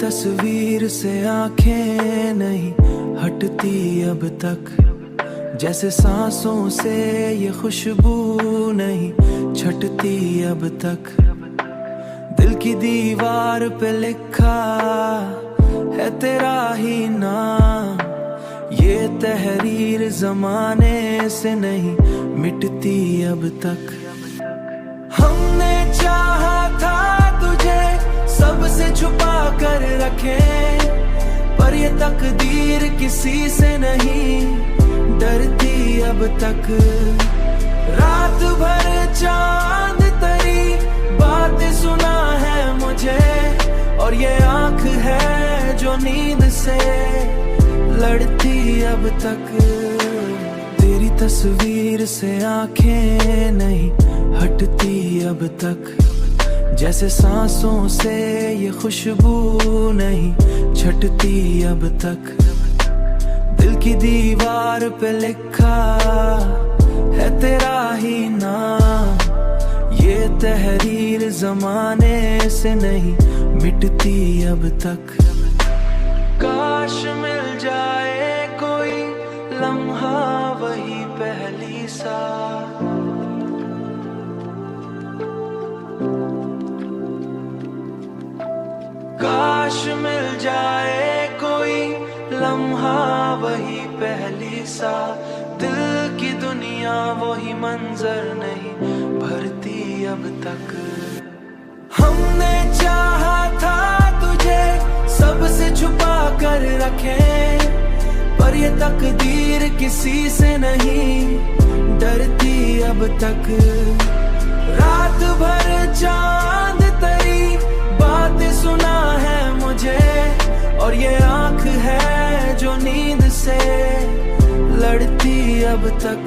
तस्वीर से आंखें नहीं हटती अब तक, जैसे सांसों से ये खुशबू नहीं छटती अब तक। दिल की दीवार पे लिखा है तेरा ही नाम, ये तहरीर जमाने से नहीं मिटती अब तक। हमने चाहा था तुझे सबसे छुपा कर रखे, पर ये तकदीर किसी से नहीं डरती अब तक। रात भर चांद तेरी बातें सुना है मुझे, और ये आंख है जो नींद से लड़ती अब तक। तेरी तस्वीर से आंखें नहीं हटती अब तक, जैसे सांसों से ये खुशबू नहीं छटती अब तक। दिल की दीवार पे लिखा है तेरा ही नाम, ये तहरीर जमाने से नहीं मिटती अब तक। काश मिल जाए कोई लम्हा वही पहली सा, काश मिल जाए कोई लम्हा वही पहली सा। दिल की दुनिया वही मंजर नहीं भरती अब तक। हमने चाहा था तुझे सबसे छुपा कर रखे, पर ये तकदीर किसी से नहीं डरती अब तक। रात भर चांद तेरी बातें सुना है मुझे, और ये आंख है जो नींद से लड़ती अब तक।